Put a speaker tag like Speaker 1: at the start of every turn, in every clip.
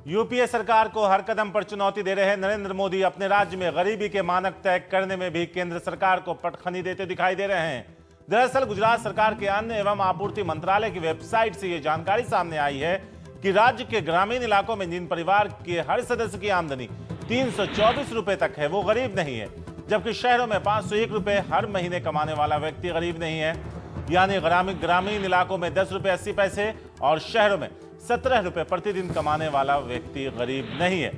Speaker 1: UPA सरकार को हर कदम पर चुनौती दे रहे नरेंद्र मोदी अपने राज्य में गरीबी के मानक तय करने में भी केंद्र सरकार को पटखनी देते दिखाई दे रहे हैं। दरअसल गुजरात सरकार के अन्न एवं आपूर्ति मंत्रालय की वेबसाइट से यह जानकारी सामने आई है कि राज्य के ग्रामीण इलाकों में जिन परिवार के हर सदस्य की आमदनी 324 रुपए तक है वो गरीब नहीं है, जबकि शहरों में 501 रुपए हर महीने कमाने वाला व्यक्ति गरीब नहीं है। यानी ग्रामीण इलाकों में 10 रुपए 80 पैसे और शहरों में 17 रुपए प्रतिदिन कमाने वाला व्यक्ति गरीब नहीं है।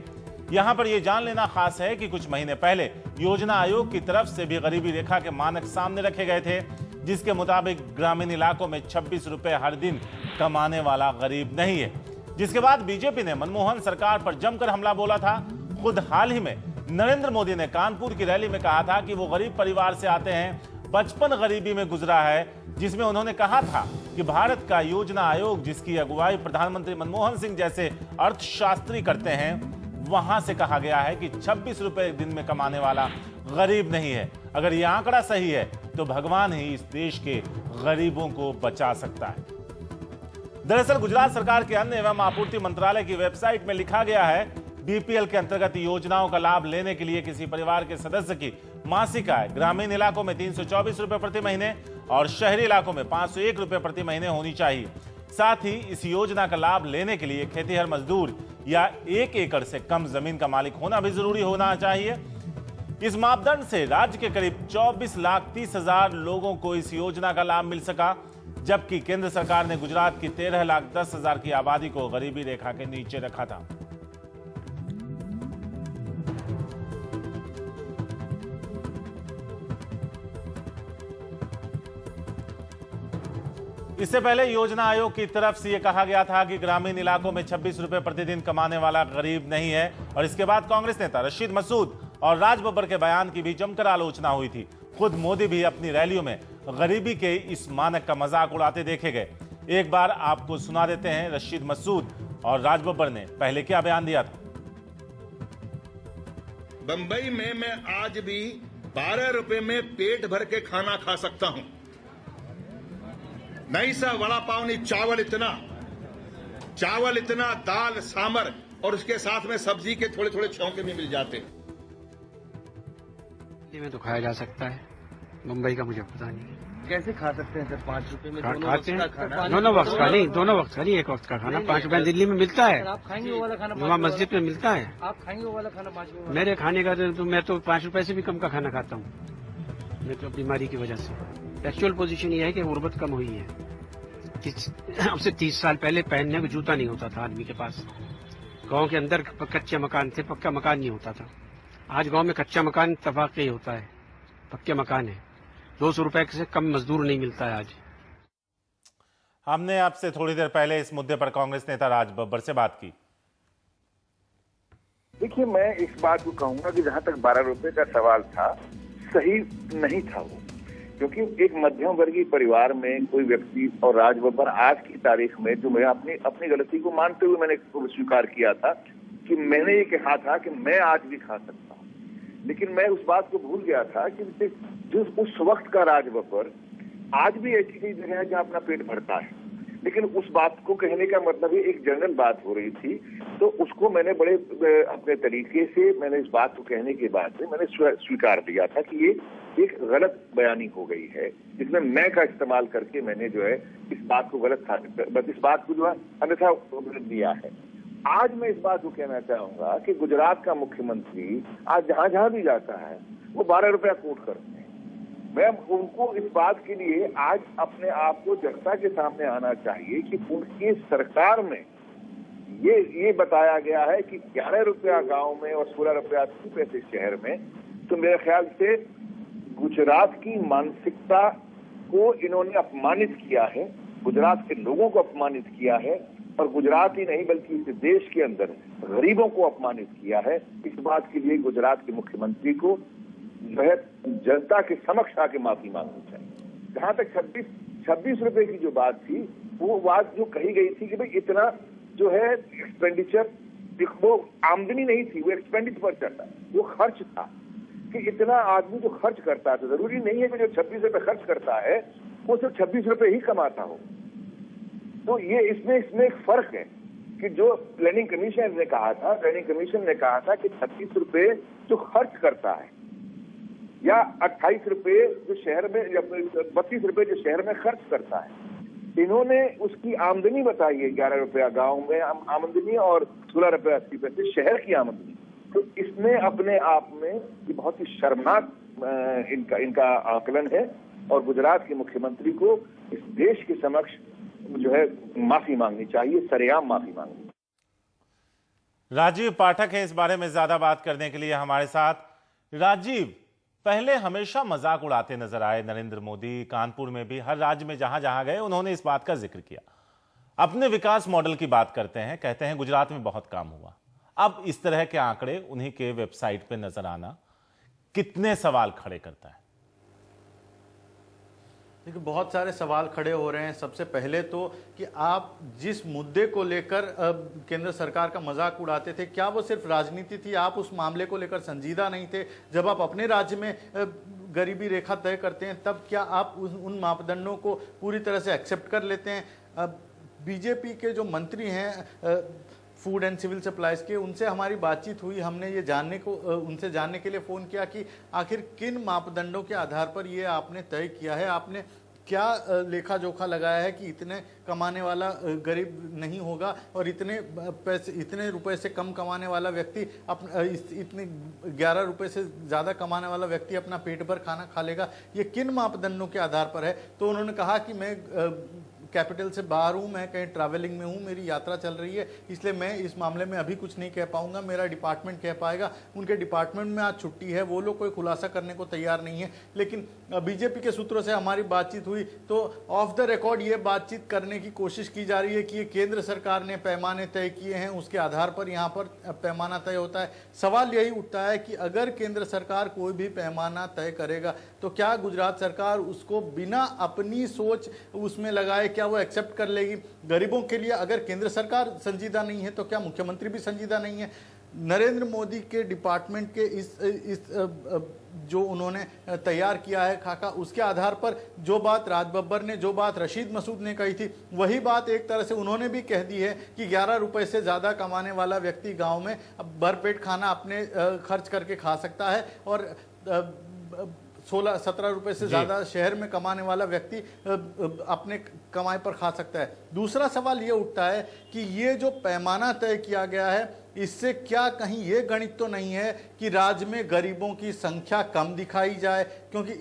Speaker 1: यहां पर यह जान लेना खास है कि कुछ महीने पहले योजना आयोग की तरफ से भी गरीबी रेखा के मानक सामने रखे गए थे, जिसके मुताबिक ग्रामीण इलाकों में 26 रुपए हर दिन कमाने वाला गरीब नहीं है। जिसके बाद बीजेपी ने मनमोहन सरकार पर जमकर हमला बोला था। खुद हाल ही में नरेंद्र मोदी ने कानपुर की रैली में कहा था कि वो गरीब परिवार से आते हैं, बचपन गरीबी में गुजरा है, जिसमें उन्होंने कहा था कि भारत का योजना आयोग जिसकी अगुवाई प्रधानमंत्री मनमोहन सिंह जैसे अर्थशास्त्री करते हैं, वहां से कहा गया है कि 26 रुपए दिन में कमाने वाला गरीब नहीं है। अगर यह आंकड़ा सही है तो भगवान ही इस देश के गरीबों को बचा सकता है। दरअसल गुजरात सरकार के अन्न एवं आपूर्ति मंत्रालय की वेबसाइट में लिखा गया है, बीपीएल के अंतर्गत योजनाओं का लाभ लेने के लिए किसी परिवार के सदस्य की मासिक आय ग्रामीण इलाकों में 324 रुपए प्रति महीने और शहरी इलाकों में 501 रुपए प्रति महीने होनी चाहिए। साथ ही इस योजना का लाभ लेने के लिए खेतीहर मजदूर या 1 एकड़ से कम जमीन का मालिक होना भी जरूरी होना चाहिए। इस मापदंड से राज्य के करीब 24,30,000 लोगों को इस योजना का लाभ मिल सका, जबकि केंद्र सरकार ने गुजरात की 13,10,000 की आबादी को गरीबी रेखा के नीचे रखा था। इससे पहले योजना आयोग की तरफ से यह कहा गया था कि ग्रामीण इलाकों में 26 रुपए प्रतिदिन कमाने वाला गरीब नहीं है। और इसके बाद कांग्रेस नेता रशीद मसूद और राज बब्बर के बयान की भी जमकर आलोचना हुई थी। खुद मोदी भी अपनी रैलियों में गरीबी के इस मानक का मजाक उड़ाते देखे गए। एक बार आपको सुना देते हैं रशीद मसूद और राज बब्बर ने पहले क्या बयान दिया था।
Speaker 2: बंबई में मैं आज भी 12 रुपए में पेट भर के खाना खा सकता हूं। नहीं सा वड़ा पाव नहीं, चावल इतना, दाल सांबर और उसके साथ में सब्जी के थोड़े थोड़े छौंके भी मिल जाते।
Speaker 3: में तो खाया जा सकता है, मुंबई का मुझे पता नहीं
Speaker 4: कैसे खा सकते हैं सर 5 रुपए में
Speaker 3: खाते हैं। दोनों वक्त का नहीं, दोनों वक्त का नहीं, एक वक्त का खाना 5 रुपए दिल्ली में मिलता है।
Speaker 4: आप खाएंगे वो वाला खाना?
Speaker 3: वहाँ मस्जिद में मिलता है।
Speaker 4: आप खाएंगे वो वाला खाना 5 रुपए? मेरे
Speaker 3: खाने का तो मैं तो 5 रुपए से भी कम का खाना खाता हूँ। मैं तो बीमारी की वजह से। एक्चुअल पोजीशन ये है कि गुर्बत कम हुई है। अब से 30 साल पहले पहनने को जूता नहीं होता था आदमी के पास। गांव के अंदर कच्चे मकान थे, पक्का मकान नहीं होता था। आज गांव में कच्चा मकान तबाक ही होता है, पक्के मकान है। 200 रुपए से कम मजदूर नहीं मिलता है आज।
Speaker 1: हमने आपसे थोड़ी देर पहले इस मुद्दे पर कांग्रेस नेता राज बब्बर से बात की।
Speaker 5: देखिए, मैं इस बात को कहूंगा कि जहां तक 12 रुपए का सवाल था, सही नहीं था वो, क्योंकि एक मध्यम वर्गीय परिवार में कोई व्यक्ति, और राज बब्बर आज की तारीख में जो मैं अपनी गलती को मानते हुए मैंने स्वीकार किया था कि मैंने ये कहा था कि मैं आज भी खा सकता हूँ, लेकिन मैं उस बात को भूल गया था कि जो उस वक्त का राज बब्बर आज भी ऐसी कई जगह है जहाँ अपना पेट भरता है, लेकिन उस बात को कहने का मतलब एक जनरल बात हो रही थी, तो उसको मैंने बड़े अपने तरीके से मैंने इस बात को कहने के बाद में मैंने स्वीकार दिया था कि ये एक गलत बयानी हो गई है, जिसमें मैं का इस्तेमाल करके मैंने जो है इस बात को गलत साबित, इस बात को जो है अन्यथा दिया है। आज मैं इस बात को कहना चाहूंगा कि गुजरात का मुख्यमंत्री आज जहां जहां भी जाता है वो 12 रुपया कोट करते हैं। मैं उनको इस बात के लिए आज अपने आप को जनता के सामने आना चाहिए कि उनकी सरकार में ये बताया गया है कि 11 रुपया गांव में और 16 रुपया 30 पैसे शहर में। तो मेरे ख्याल से गुजरात की मानसिकता को इन्होंने अपमानित किया है, गुजरात के लोगों को अपमानित किया है, और गुजरात ही नहीं बल्कि इस देश के अंदर गरीबों को अपमानित किया है। इस बात के लिए गुजरात के मुख्यमंत्री को जो है जनता के समक्ष आके माफी मांगनी चाहिए। जहां तक 26 रुपए की जो बात थी, वो बात जो कही गई थी कि भाई इतना जो है एक्सपेंडिचर, वो आमदनी नहीं थी, वो एक्सपेंडिचर था, वो खर्च था कि इतना आदमी जो खर्च करता है, तो जरूरी नहीं है कि जो 26 रुपए खर्च करता है वो सिर्फ 26 रुपए ही कमाता हो। तो ये इसमें एक फर्क है कि जो प्लानिंग कमीशन ने कहा था, प्लानिंग कमीशन ने कहा था कि 36 रुपए जो खर्च करता है या 28 रुपए जो शहर में या 32 रुपए जो शहर में खर्च करता है, इन्होंने उसकी आमदनी बताई है 11 रुपया गाँव में आमदनी और 16 रुपये 80 पैसे शहर की आमदनी। तो इसमें अपने आप में ये बहुत ही शर्मनाक इनका आकलन है और गुजरात के मुख्यमंत्री को इस देश के समक्ष जो है माफी मांगनी चाहिए, सरेआम माफी मांगनी।
Speaker 1: राजीव पाठक है इस बारे में ज्यादा बात करने के लिए हमारे साथ। राजीव, पहले हमेशा मजाक उड़ाते नजर आए नरेंद्र मोदी, कानपुर में भी, हर राज्य में जहां जहां गए उन्होंने इस बात का जिक्र किया, अपने विकास मॉडल की बात करते हैं, कहते हैं गुजरात में बहुत काम हुआ। अब इस तरह के आंकड़े उन्हीं के वेबसाइट पे नजर आना कितने सवाल खड़े करता है?
Speaker 6: देखिए, बहुत सारे सवाल खड़े हो रहे हैं। सबसे पहले तो कि आप जिस मुद्दे को लेकर केंद्र सरकार का मजाक उड़ाते थे, क्या वो सिर्फ राजनीति थी? आप उस मामले को लेकर संजीदा नहीं थे? जब आप अपने राज्य में गरीबी रेखा तय करते हैं, तब क्या आप उन मापदंडों को पूरी तरह से एक्सेप्ट कर लेते हैं? बीजेपी के जो मंत्री हैं फूड एंड सिविल सप्लाईज के, उनसे हमारी बातचीत हुई। हमने ये उनसे जानने के लिए फ़ोन किया कि आखिर किन मापदंडों के आधार पर ये आपने तय किया है, आपने क्या लेखा जोखा लगाया है कि इतने कमाने वाला गरीब नहीं होगा और इतने रुपए से कम कमाने वाला व्यक्ति इतने 11 रुपए से ज़्यादा कमाने वाला व्यक्ति अपना पेट भर खाना खा लेगा? ये किन मापदंडों के आधार पर है? तो उन्होंने कहा कि मैं कैपिटल से बाहर हूँ, मैं कहीं ट्रैवलिंग में हूँ, मेरी यात्रा चल रही है, इसलिए मैं इस मामले में अभी कुछ नहीं कह पाऊंगा, मेरा डिपार्टमेंट कह पाएगा। उनके डिपार्टमेंट में आज छुट्टी है, वो लोग कोई खुलासा करने को तैयार नहीं है। लेकिन बीजेपी के सूत्रों से हमारी बातचीत हुई तो ऑफ द रिकॉर्ड ये बातचीत करने की कोशिश की जा रही है कि ये केंद्र सरकार ने पैमाने तय किए हैं, उसके आधार पर यहाँ पर पैमाना तय होता है। सवाल यही उठता है कि अगर केंद्र सरकार कोई भी पैमाना तय करेगा तो क्या गुजरात सरकार उसको बिना अपनी सोच उसमें लगाए क्या वो एक्सेप्ट कर लेगी? गरीबों के लिए अगर केंद्र सरकार संजीदा नहीं है तो क्या मुख्यमंत्री भी संजीदा नहीं है? नरेंद्र मोदी के डिपार्टमेंट के इस जो उन्होंने तैयार किया है खाका, उसके आधार पर जो बात राज बब्बर ने, जो बात रशीद मसूद ने कही थी, वही बात एक तरह से उन्होंने भी कह दी है कि 11 रुपए से ज़्यादा कमाने वाला व्यक्ति गांव में अब भरपेट खाना अपने खर्च करके खा सकता है और 16-17 रुपए से ज़्यादा शहर में कमाने वाला व्यक्ति अपने कमाई पर खा सकता है। दूसरा सवाल ये उठता है कि ये जो पैमाना तय किया गया है, इससे क्या कहीं ये गणित तो नहीं है कि राज्य में गरीबों की संख्या कम दिखाई जाए? क्योंकि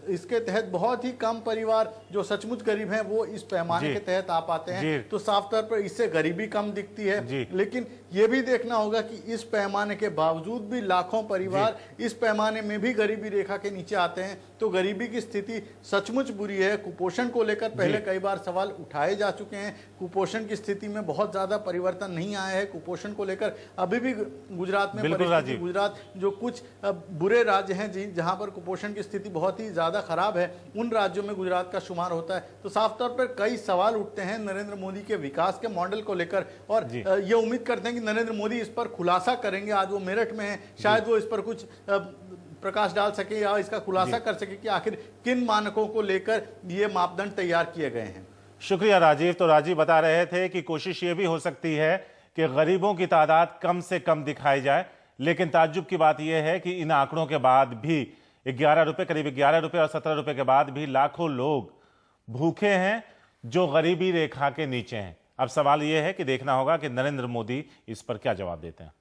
Speaker 6: इसके तहत बहुत ही कम परिवार जो सचमुच गरीब हैं वो इस पैमाने के तहत आ पाते हैं, तो साफ तौर पर इससे गरीबी कम दिखती है। लेकिन ये भी देखना होगा कि इस पैमाने के बावजूद भी लाखों परिवार इस पैमाने में भी गरीबी रेखा के नीचे आते हैं, तो गरीबी की स्थिति सचमुच बुरी है। कुपोषण को लेकर पहले कई बार सवाल उठाए जा चुके हैं, कुपोषण की स्थिति में बहुत ज्यादा परिवर्तन नहीं आया है। कुपोषण को लेकर अभी भी गुजरात में गुजरात जो कुछ बुरे राज्य हैं जहां पर कुपोषण की स्थिति बहुत ही ज्यादा खराब है, उन राज्यों में गुजरात का शुमार होता है। तो साफ तौर पर कई सवाल उठते हैं नरेंद्र मोदी के विकास के मॉडल को लेकर और ये उम्मीद करते हैं कि नरेंद्र मोदी इस पर खुलासा करेंगे। आज वो मेरठ में है, शायद वो इस पर कुछ प्रकाश डाल सके या इसका खुलासा कर सके कि आखिर किन मानकों को लेकर ये मापदंड तैयार किए गए हैं।
Speaker 1: शुक्रिया राजीव। तो राजीव बता रहे थे कि कोशिश ये भी हो सकती है कि गरीबों की तादाद कम से कम दिखाई जाए, लेकिन ताज्जुब की बात यह है कि इन आंकड़ों के बाद भी 11 रुपए, करीब 11 रुपए और 17 रुपए के बाद भी लाखों लोग भूखे हैं जो गरीबी रेखा के नीचे हैं। अब सवाल यह है कि देखना होगा कि नरेंद्र मोदी इस पर क्या जवाब देते हैं।